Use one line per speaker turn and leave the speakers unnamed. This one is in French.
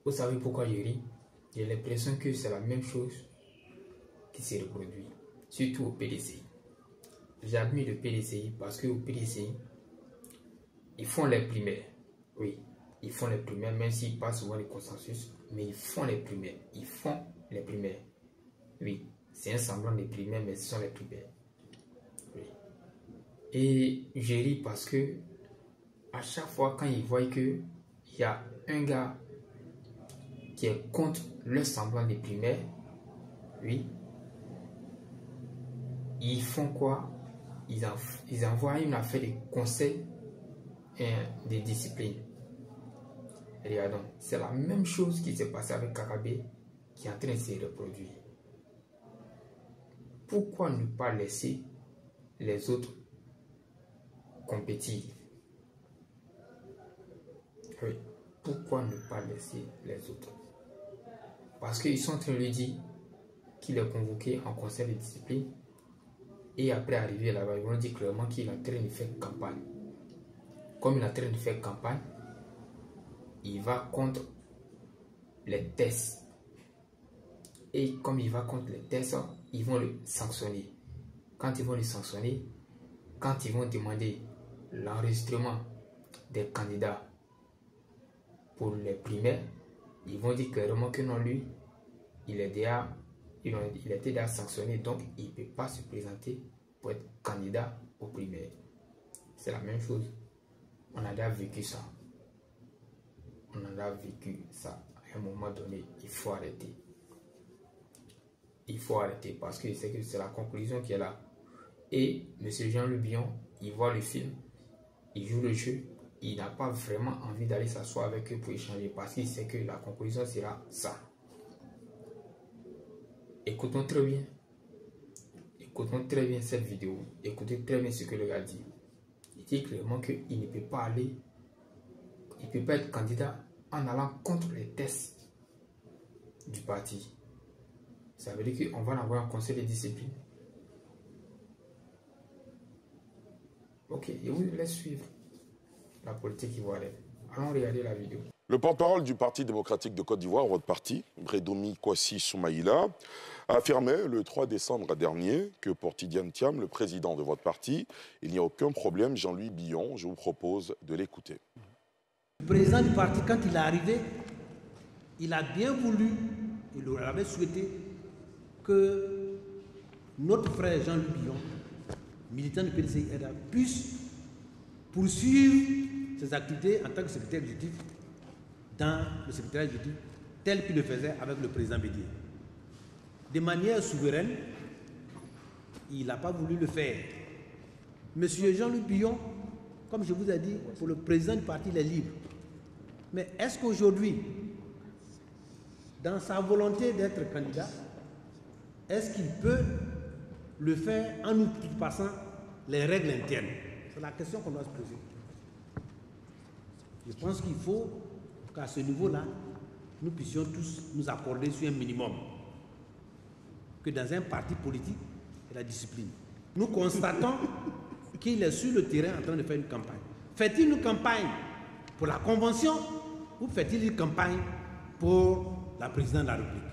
Vous savez pourquoi je ris? J'ai l'impression que c'est la même chose qui se reproduit, surtout au PDCI. J'admire le PDCI parce qu'au PDCI, ils font les primaires. Oui, ils font les primaires, même s'ils passent souvent les consensus, mais ils font les primaires. Ils font les primaires. Oui, c'est un semblant des primaires, mais ce sont les primaires. Oui. Et je ris parce que à chaque fois quand ils voient qu'il y a un gars qui est contre le semblant des primaires, oui, ils font quoi? Ils envoient une affaire de conseil de discipline. Regardons, c'est la même chose qui s'est passée avec Kakabé qui est en train de se reproduire. Pourquoi ne pas laisser les autres compétir? Oui, pourquoi ne pas laisser les autres? Parce qu'ils sont en train de lui dire qu'il est convoqué en conseil de discipline et après arriver là-bas, ils vont dire clairement qu'il est en train de faire campagne. Comme il est en train de faire campagne, il va contre les tests. Et comme il va contre les tests, ils vont le sanctionner. Quand ils vont le sanctionner, quand ils vont demander l'enregistrement des candidats pour les primaires, ils vont dire clairement que non, lui, il était déjà sanctionné, donc il ne peut pas se présenter pour être candidat aux primaires. C'est la même chose. On a déjà vécu ça. On en a vécu ça. À un moment donné, il faut arrêter. Il faut arrêter parce que c'est la conclusion qui est là. Et M. Jean-Louis Billon, il voit le film, il joue le jeu, il n'a pas vraiment envie d'aller s'asseoir avec eux pour échanger parce qu'il sait que la conclusion sera ça. Écoutons très bien. Écoutons très bien cette vidéo. Écoutez très bien ce que le gars dit. Il dit clairement qu'il ne peut pas aller, il ne peut pas être candidat en allant contre les tests du parti. Ça veut dire qu'on va avoir un conseil de discipline. Ok, je vous laisse suivre la politique ivoirienne. Allons regarder la vidéo.
Le porte-parole du Parti démocratique de Côte d'Ivoire, votre parti, Brédomi Kwasi Soumaïla, a affirmé le 3 décembre dernier que pour Tidiane Thiam, le président de votre parti, il n'y a aucun problème. Jean-Louis Billon, je vous propose de l'écouter.
Le président du parti, quand il est arrivé, il a bien voulu, il avait souhaité que notre frère Jean-Louis Billon, militant du PDCI, puisse poursuivre ses activités en tant que secrétaire exécutif dans le secrétaire exécutif tel qu'il le faisait avec le président Bédié. De manière souveraine, il n'a pas voulu le faire. Monsieur Jean-Louis Billon, comme je vous ai dit, pour le président du parti, il est libre. Mais est-ce qu'aujourd'hui, dans sa volonté d'être candidat, est-ce qu'il peut le faire en outrepassant les règles internes? C'est la question qu'on doit se poser. Je pense qu'il faut qu'à ce niveau-là, nous puissions tous nous accorder sur un minimum. Que dans un parti politique, il y a la discipline. Nous constatons qu'il est sur le terrain en train de faire une campagne. Fait-il une campagne pour la convention ou fait-il une campagne pour la présidente de la République?